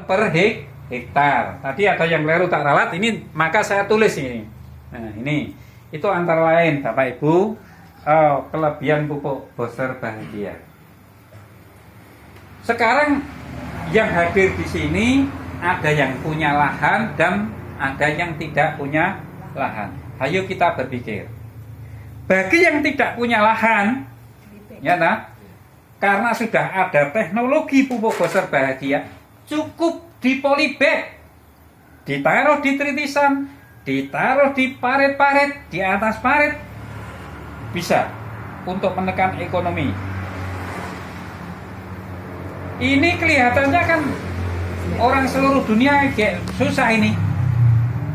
per hektar. Tadi ada yang keliru tak ralat, ini maka saya tulis ini. Nah, ini itu antara lain Bapak Ibu kelebihan pupuk Boser Bahagia. Sekarang yang hadir di sini ada yang punya lahan dan ada yang tidak punya lahan. Ayo kita berpikir. Bagi yang tidak punya lahan, ya nah, karena sudah ada teknologi pupuk Boser Bahagia, cukup di polybag, ditaruh di tritisan, ditaruh di paret-paret, di atas paret, bisa untuk menekan ekonomi. Ini kelihatannya kan orang seluruh dunia susah ini.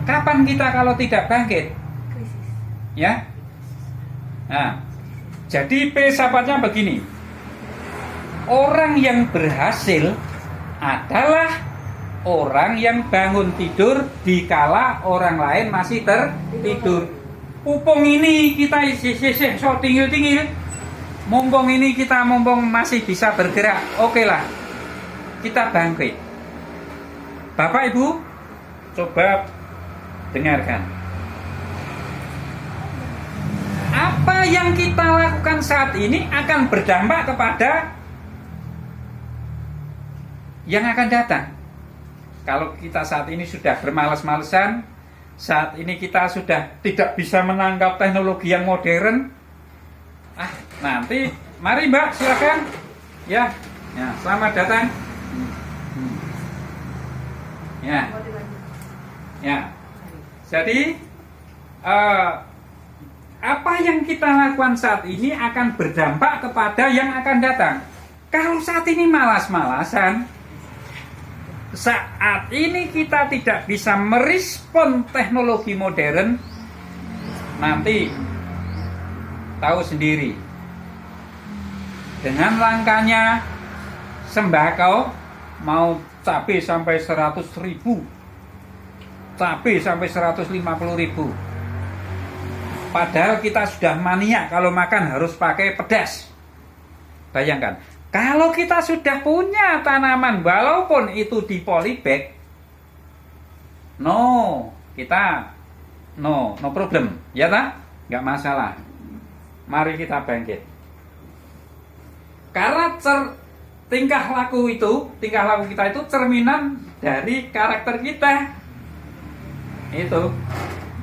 Kapan kita kalau tidak bangkit? Ya. Nah, jadi filsafatnya begini. Orang yang berhasil adalah orang yang bangun tidur dikala orang lain masih tertidur. Pupung ini kita so tinggal. Mumpung ini kita masih bisa bergerak. Oke lah, kita bangkit. Bapak Ibu, coba dengarkan. Apa yang kita lakukan saat ini akan berdampak kepada yang akan datang. Kalau kita saat ini sudah bermalas-malesan, saat ini kita sudah tidak bisa menangkap teknologi yang modern, nanti mari Mbak silakan. Ya, selamat datang. Ya. Jadi apa yang kita lakukan saat ini akan berdampak kepada yang akan datang. Kalau saat ini malas-malasan, saat ini kita tidak bisa merespon teknologi modern, nanti tahu sendiri. Dengan langkanya sembako, mau cabai sampai 100.000, cabai sampai 150.000. Padahal kita sudah maniak kalau makan harus pakai pedas. Bayangkan, kalau kita sudah punya tanaman walaupun itu di polybag, no problem, ya tak? Nggak masalah. Mari kita bangkit. Karena tingkah laku kita itu cerminan dari karakter kita. Itu.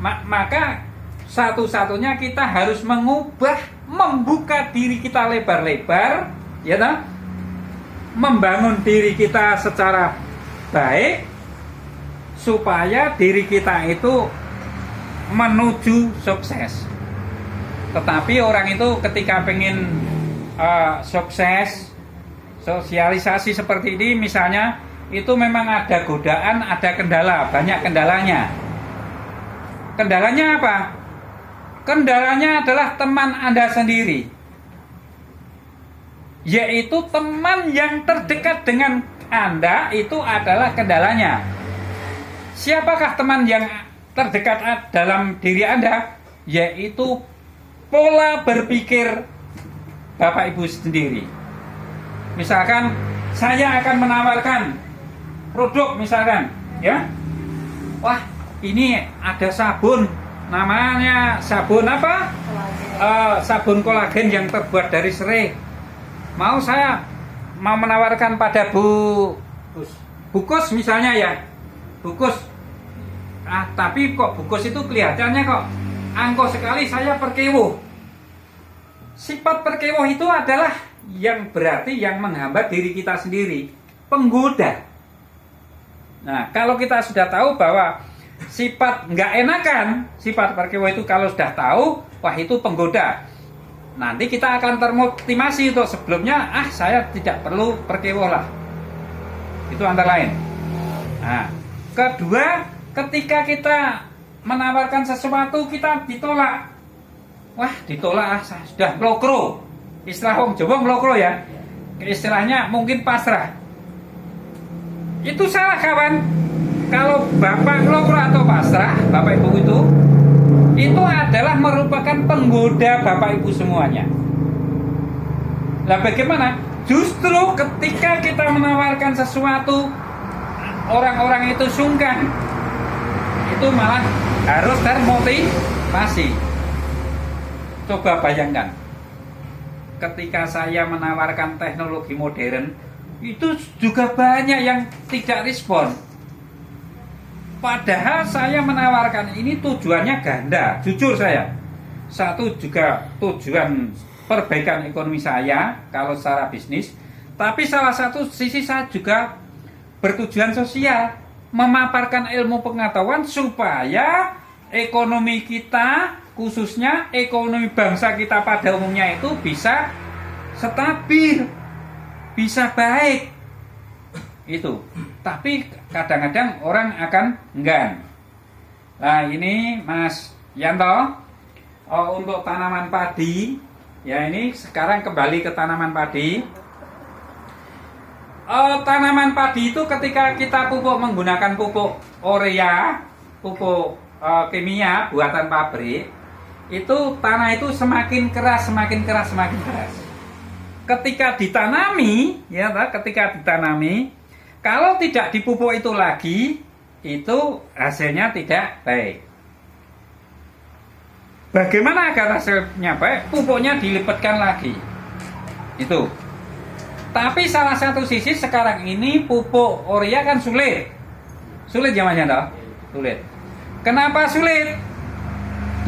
Maka satu-satunya kita harus membuka diri kita lebar-lebar, ya tak? Membangun diri kita secara baik supaya diri kita itu menuju sukses. Tetapi orang itu ketika pengen sukses, sosialisasi seperti ini misalnya, itu memang ada godaan, ada kendala, banyak kendalanya. Kendalanya apa? Kendalanya adalah teman Anda sendiri, yaitu teman yang terdekat dengan Anda itu adalah kendalanya. Siapakah teman yang terdekat dalam diri Anda? Yaitu pola berpikir Bapak Ibu sendiri. Misalkan saya akan menawarkan produk misalkan, ya. Wah, ini ada sabun, namanya sabun apa? Sabun kolagen yang terbuat dari serai. Saya mau menawarkan pada Bukus misalnya ya. Bukus. Tapi kok Bukus itu kelihatannya kok angkuh sekali, saya perkewuh. Sifat perkewuh itu adalah yang berarti yang menghambat diri kita sendiri, penggoda. Nah, kalau kita sudah tahu bahwa sifat nggak enakan, sifat perkewuh itu kalau sudah tahu, wah itu penggoda. Nanti kita akan termotivasi untuk sebelumnya, saya tidak perlu perkewuh lah. Itu antara lain. Nah, kedua, ketika kita menawarkan sesuatu kita ditolak. Wah, ditolak, sudah mlokro. Istilah wong Jawa mlokro ya. Istilahnya mungkin pasrah. Itu salah kawan. Kalau Bapak mlokro atau pasrah, Bapak Ibu itu adalah merupakan penggoda Bapak Ibu semuanya. Lah bagaimana? Justru ketika kita menawarkan sesuatu orang-orang itu sungkan, itu malah harus termotivasi. Coba bayangkan, ketika saya menawarkan teknologi modern, itu juga banyak yang tidak respon. Padahal saya menawarkan ini tujuannya ganda, jujur saya. Satu juga tujuan perbaikan ekonomi saya kalau secara bisnis, tapi salah satu sisi saya juga bertujuan sosial, memaparkan ilmu pengetahuan supaya ekonomi kita, khususnya ekonomi bangsa kita pada umumnya itu bisa stabil, bisa baik. Itu. Tapi kadang-kadang orang akan enggan. Nah, ini Mas Yanto, untuk tanaman padi, ya ini sekarang kembali ke tanaman padi. Tanaman padi itu ketika kita pupuk menggunakan pupuk urea, pupuk kimia buatan pabrik, itu tanah itu semakin keras, semakin keras, semakin keras. Ketika ditanami, ya, ketika ditanami, kalau tidak dipupuk itu lagi, itu hasilnya tidak baik. Bagaimana agar hasilnya baik? Pupuknya dilipatkan lagi. Itu. Tapi salah satu sisi sekarang ini pupuk urea kan sulit. Sulit ya Mas Yanto? Sulit. Kenapa sulit?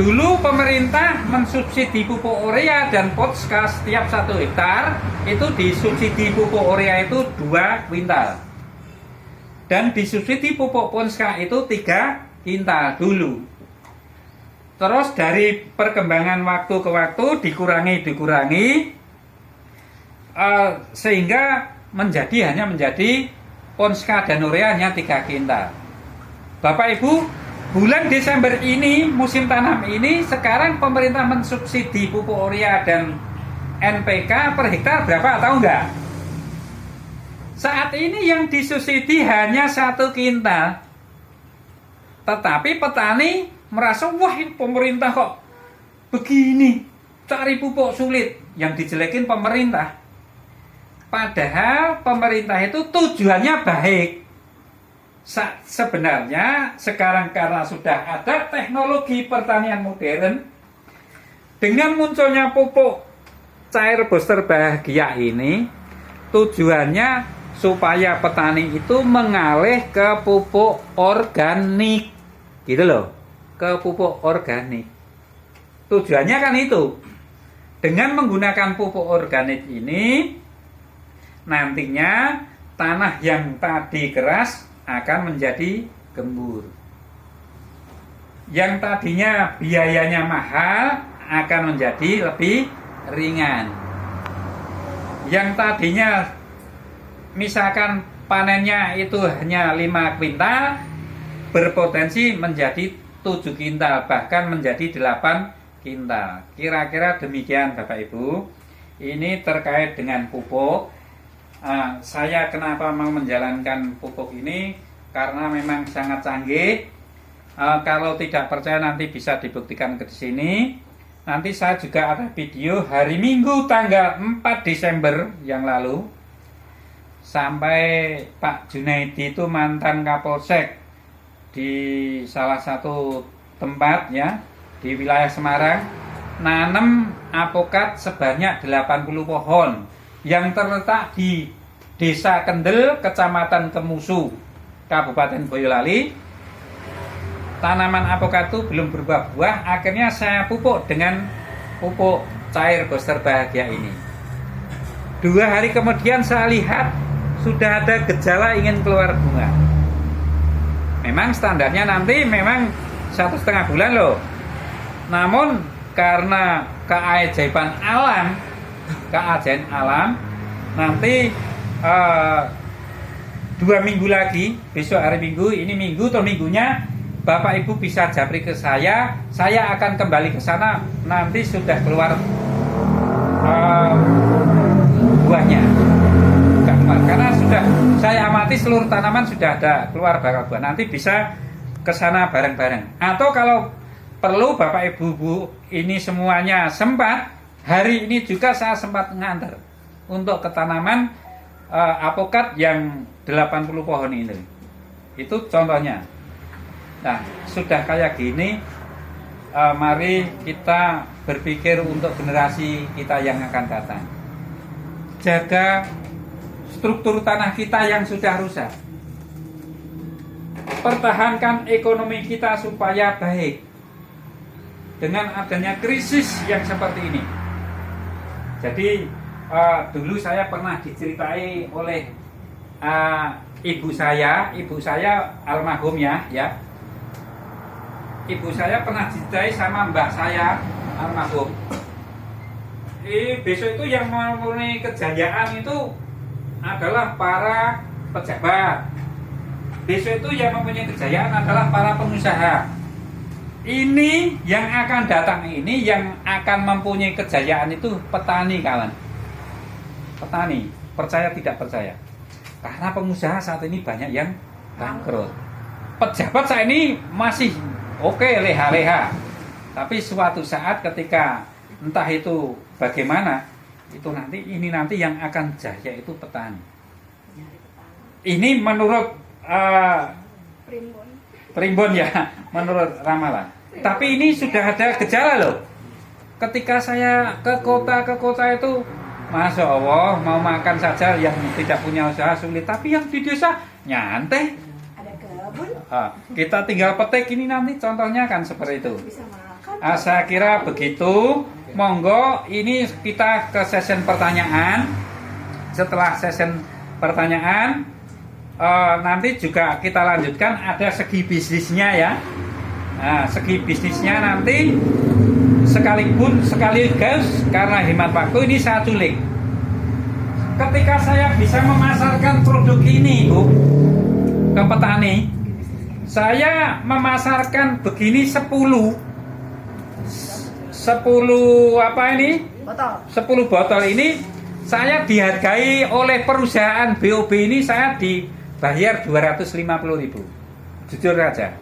Dulu pemerintah mensubsidi pupuk urea dan Potska setiap 1 hektar itu disubsidi pupuk urea itu 2 kuintal. Dan disubsidi pupuk Potska itu 3 kuintal dulu. Terus dari perkembangan waktu ke waktu dikurangi sehingga hanya menjadi Potska dan urea hanya 3 kuintal. Bapak Ibu, bulan Desember ini, musim tanam ini, sekarang pemerintah mensubsidi pupuk urea dan NPK per hektar berapa, tahu nggak? Saat ini yang disubsidi hanya 1 kuintal. Tetapi petani merasa, wah ini pemerintah kok begini, cari pupuk sulit. Yang dijelekin pemerintah. Padahal pemerintah itu tujuannya baik. Sebenarnya sekarang karena sudah ada teknologi pertanian modern, dengan munculnya pupuk cair booster bahagia ini, tujuannya supaya petani itu mengalih ke pupuk organik, gitu loh, ke pupuk organik. Tujuannya kan itu. Dengan menggunakan pupuk organik ini, nantinya tanah yang tadi keras akan menjadi gembur. Yang tadinya biayanya mahal akan menjadi lebih ringan. Yang tadinya misalkan panennya itu hanya 5 kuintal, berpotensi menjadi 7 kuintal, bahkan menjadi 8 kuintal. Kira-kira demikian Bapak Ibu. Ini terkait dengan pupuk. Saya kenapa mau menjalankan pupuk ini? Karena memang sangat canggih. Kalau tidak percaya nanti bisa dibuktikan ke sini. Nanti saya juga ada video hari Minggu tanggal 4 Desember yang lalu. Sampai Pak Junaidi itu mantan Kapolsek di salah satu tempat ya di wilayah Semarang, nanam apokat sebanyak 80 pohon yang terletak di Desa Kendel, Kecamatan Kemusu, Kabupaten Boyolali. Tanaman apokat itu belum berbuah-buah, akhirnya saya pupuk dengan pupuk cair booster bahagia ini. 2 hari kemudian saya lihat sudah ada gejala ingin keluar bunga. Memang standarnya nanti memang 1,5 bulan loh. Namun karena keajaiban alam, nanti 2 minggu lagi, besok hari Minggu, ini Minggu atau minggunya Bapak Ibu bisa japri ke saya akan kembali ke sana, nanti sudah keluar buahnya. Karena sudah saya amati seluruh tanaman sudah ada keluar bakal buah. Nanti bisa ke sana bareng-bareng. Atau kalau perlu Bapak Ibu ini semuanya sempat, hari ini juga saya sempat nganter untuk ke tanaman apokat yang 80 pohon ini. Itu contohnya. Nah, sudah kayak gini, mari kita berpikir untuk generasi kita yang akan datang. Jaga struktur tanah kita yang sudah rusak. Pertahankan ekonomi kita supaya baik dengan adanya krisis yang seperti ini. Jadi dulu saya pernah diceritai oleh ibu saya almarhum ya. Ibu saya pernah diceritai sama mbak saya almarhum. Besok itu yang mempunyai kejayaan itu adalah para pejabat. Besok itu yang mempunyai kejayaan adalah para pengusaha. Ini yang akan datang ini, yang akan mempunyai kejayaan itu petani, kawan. Petani, percaya tidak percaya. Karena pengusaha saat ini banyak yang bangkrut. Pejabat saat ini masih oke, leha-leha. Tapi suatu saat ketika entah itu bagaimana, itu nanti yang akan jaya itu petani. Ini menurut Primbon ya, menurut ramalan. Tapi ini sudah ada gejala loh. Ketika saya ke kota itu, Masya Allah, mau makan saja yang tidak punya usaha sulit. Tapi yang di desa nyantai. Ada kebun. Kita tinggal petik ini nanti contohnya kan seperti itu. Bisa makan. Saya kira begitu. Monggo, ini kita ke session pertanyaan. Setelah session pertanyaan, nanti juga kita lanjutkan ada segi bisnisnya ya. Nah, segi bisnisnya nanti sekaligus karena hemat waktu ini saya culik. Ketika saya bisa memasarkan produk ini, Bu, ke petani, saya memasarkan begini 10 apa ini? Botol. 10 botol ini saya dihargai oleh perusahaan BOB ini, saya dibayar 250.000. Jujur saja.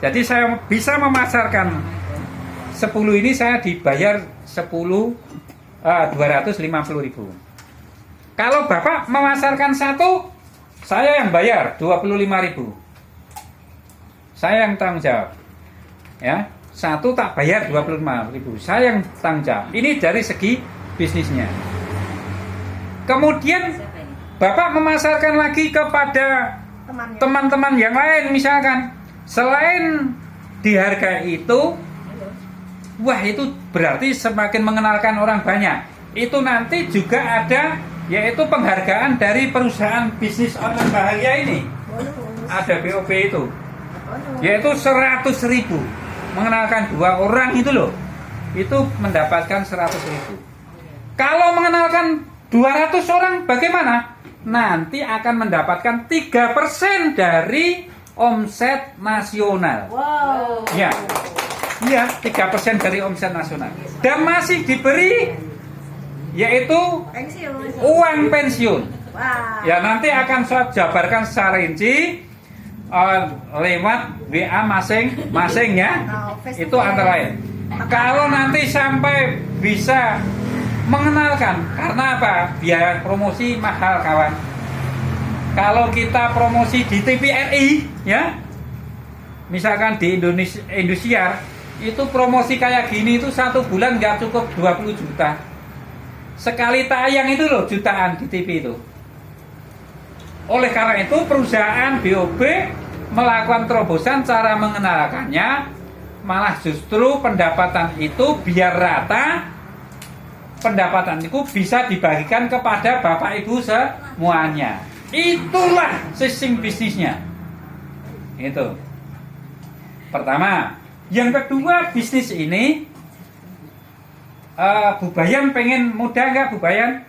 Jadi saya bisa memasarkan 10 ini, saya dibayar 250.000. Kalau Bapak memasarkan 1, saya yang bayar 25.000. Saya yang tanggung jawab. Ya, 1 tak bayar 25.000. Saya yang tanggung jawab. Ini dari segi bisnisnya. Kemudian Bapak memasarkan lagi kepada teman-teman yang lain, misalkan selain dihargai itu, wah itu berarti semakin mengenalkan orang banyak. Itu nanti juga ada yaitu penghargaan dari perusahaan bisnis online bahagia ini. Ada BOB itu, yaitu 100.000. Mengenalkan 2 orang itu loh, itu mendapatkan 100.000. Kalau mengenalkan 200 orang bagaimana? Nanti akan mendapatkan 3% dari omset nasional. Wow. Ya, 3% dari omset nasional. Dan masih diberi yaitu Pensiun. uang pensiun. Wah. Ya, nanti akan saya jabarkan secara rinci lewat WA masing-masing ya. Itu antara lain. Kalau nanti sampai bisa mengenalkan, karena apa? Biaya promosi mahal, kawan. Kalau kita promosi di TVRI ya, misalkan di Indosiar, itu promosi kayak gini itu 1 bulan nggak cukup 20 juta. Sekali tayang itu loh jutaan di TV itu. Oleh karena itu perusahaan BOB melakukan terobosan cara mengenalkannya, malah justru pendapatan itu biar rata, pendapatan itu bisa dibagikan kepada Bapak Ibu semuanya. Itulah sistem bisnisnya. Itu pertama. Yang kedua, bisnis ini Bu Bayan pengen muda nggak, Bu Bayan?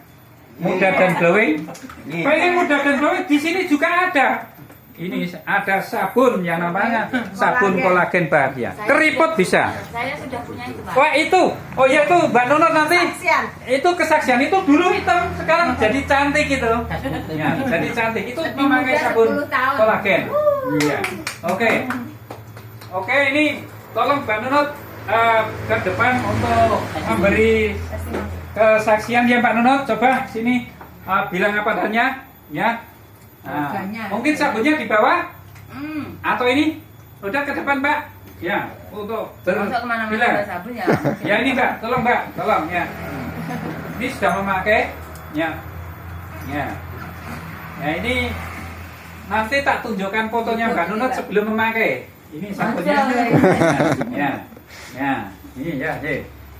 Muda dan glowing. Pengen muda dan glowing, di sini juga ada. Ini ada sabun yang namanya sabun kolagen bahagia. Keriput bisa. Saya sudah punya itu, Pak. Wah itu, oh iya tuh Mbak Nunut nanti. Kesaksian. Itu kesaksian, itu dulu hitam, sekarang jadi cantik gitu. Ya, jadi cantik. Itu memakai sabun 10 tahun. kolagen. Iya. Oke, ini tolong Mbak Nunut ke depan untuk memberi kesaksian ya Mbak Nunut. Coba sini bilang apa adanya, ya. Nah, mungkin sabunnya di bawah. Atau ini? Udah ke depan, Mbak. Ya, untuk Masuk kemana-mana bilang. ada sabun ya. Ya ini Mbak, tolong Mbak, tolong ya. Ini sudah memakai, ya, ya. Ya ini nanti tak tunjukkan fotonya Mbak Nunut sebelum memakai. Ini sabunnya. Ya, ya, ini ya,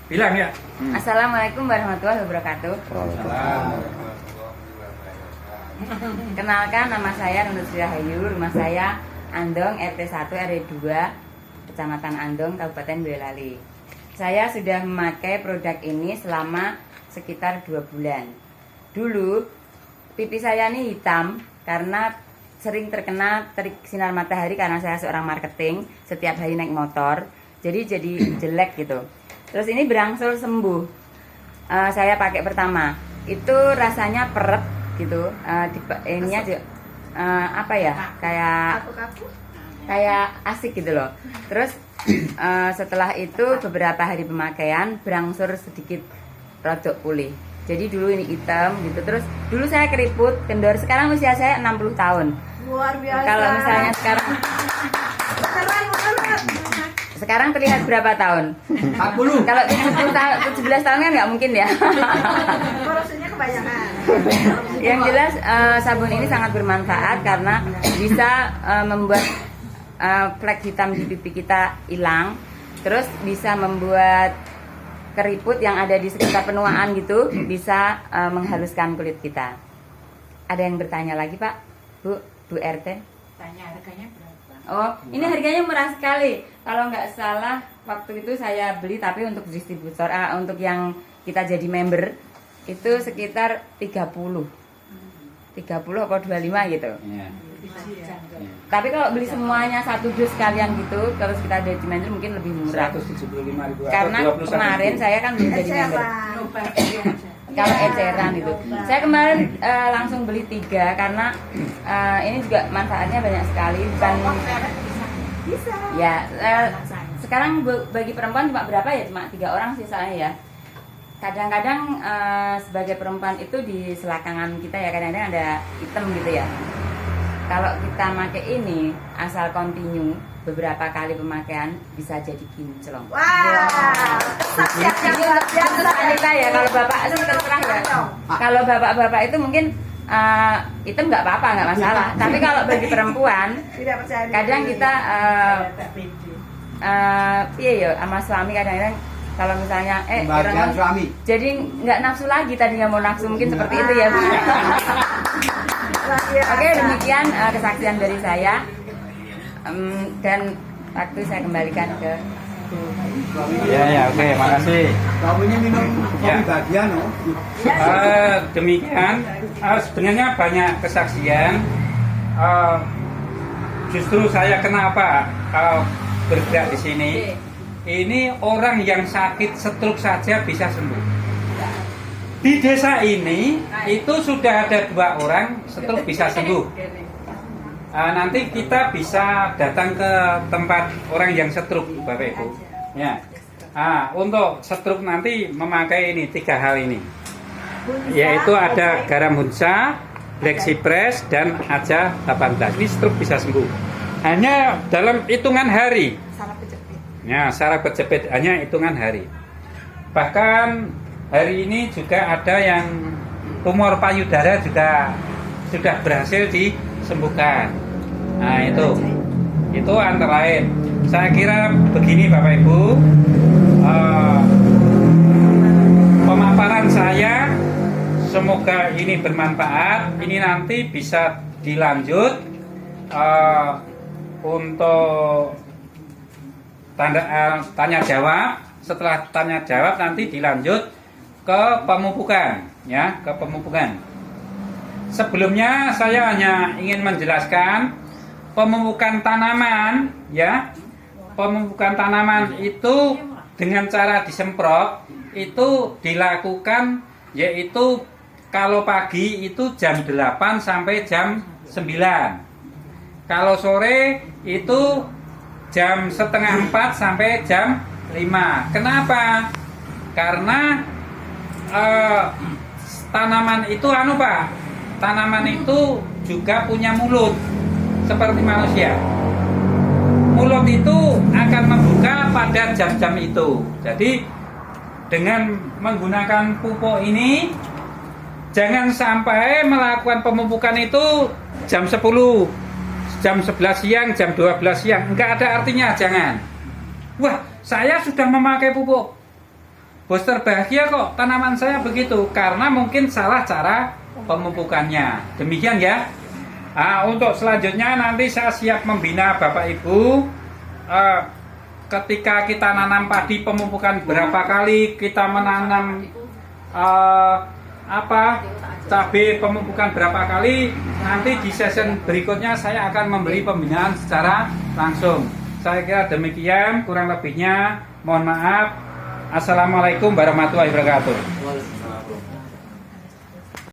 bilang ya. Assalamualaikum warahmatullahi wabarakatuh. Kenalkan, nama saya Nunut Sri Rahayu, rumah saya Andong, RT 1 RW 2, Kecamatan Andong, Kabupaten Boyolali. Saya sudah memakai produk ini selama sekitar 2 bulan. Dulu pipi saya ini hitam karena sering terkena terik sinar matahari karena saya seorang marketing, setiap hari naik motor. Jadi jelek gitu. Terus ini berangsur sembuh. Saya pakai pertama, itu rasanya peret gitu. Ininya juga apa ya? Kayak asik gitu loh. Terus setelah itu beberapa hari pemakaian berangsur sedikit rodok pulih. Jadi dulu ini hitam gitu. Terus dulu saya keriput, kendor. Sekarang usia saya 60 tahun. Luar biasa. Kalau misalnya sekarang terlihat berapa tahun? 40. Kalau 17 tahun kan nggak mungkin ya. Korupsinya kebanyakan. Yang jelas sabun ini sangat bermanfaat karena bisa membuat flek hitam di pipi kita hilang. Terus bisa membuat keriput yang ada di sekitar penuaan gitu bisa menghaluskan kulit kita. Ada yang bertanya lagi Pak? Bu RT? Tanya harganya berapa? Oh, ini harganya murah sekali. Kalau nggak salah waktu itu saya beli tapi untuk distributor, untuk yang kita jadi member itu sekitar 30 atau 25 gitu. Ya. Tapi kalau beli semuanya satu dus sekalian gitu, terus kita jadi member mungkin lebih murah. 175.000 Karena kemarin saya kan belum jadi member. Kalau eceran itu, saya kemarin langsung beli 3 karena ini juga manfaatnya banyak sekali. Bukan Bisa. ya sekarang bagi perempuan cuma berapa ya, cuma 3 orang sih soalnya ya. Kadang-kadang sebagai perempuan itu di selakangan kita ya kadang-kadang ada hitam gitu ya. Kalau kita pakai ini asal continue beberapa kali pemakaian bisa jadi kinclong. Wah. Ini untuk wanita ya, kalau bapak itu terserah ya. Kalau bapak-bapak itu mungkin hitam nggak apa-apa, nggak masalah. Tapi kalau bagi perempuan Tidak percaya. kadang kita iya ya sama suami kadang-kadang kalau misalnya Pembagian orang suami. jadi nggak nafsu lagi, tadinya mau nafsu mungkin seperti itu ya Bu. Oke, demikian kesaksian dari saya. Dan waktu saya kembalikan ke Bu. Ya, oke, makasih. Suaminya minum Ya. kopi bagian, oh. Demikian, sebenarnya banyak kesaksian. Justru saya kenapa bergerak di sini. Ini orang yang sakit stroke saja bisa sembuh. Di desa ini itu sudah ada 2 orang stroke bisa sembuh. Nanti kita bisa datang ke tempat orang yang stroke, Bapak Ibu. Ya. Untuk stroke nanti memakai ini 3 hal ini. Yaitu ada garam hunsa, black cypress dan aja 18. Ini stroke bisa sembuh. Hanya dalam hitungan hari. Ya, saraf kejepit hanya hitungan hari. Bahkan hari ini juga ada yang tumor payudara juga sudah berhasil disembuhkan. Nah itu antara lain. Saya kira begini Bapak Ibu, pemaparan saya semoga ini bermanfaat. Ini nanti bisa dilanjut untuk tanya jawab. Setelah tanya jawab nanti dilanjut ke pemupukan, ya, ke pemupukan. Sebelumnya saya hanya ingin menjelaskan pemupukan tanaman, ya. Pemupukan tanaman itu dengan cara disemprot itu dilakukan yaitu kalau pagi itu jam 8 sampai jam 9. Kalau sore itu jam setengah 4 sampai jam 5. Kenapa? Karena tanaman itu Pak. Tanaman itu juga punya mulut. seperti manusia. Mulut itu akan membuka pada jam-jam itu. Jadi dengan menggunakan pupuk ini, jangan sampai melakukan pemupukan itu jam 10, jam 11 siang, jam 12 siang. Enggak ada artinya, jangan. Wah, saya sudah memakai pupuk. Bos terbahagia kok, tanaman saya begitu. Karena mungkin salah cara pemupukannya. Demikian ya. Nah, untuk selanjutnya nanti saya siap membina Bapak Ibu. Ketika kita nanam padi, pemupukan berapa kali, kita menanam cabai, pemupukan berapa kali. Nanti di session berikutnya saya akan memberi pembinaan secara langsung. Saya kira demikian, kurang lebihnya mohon maaf. Assalamualaikum warahmatullahi wabarakatuh.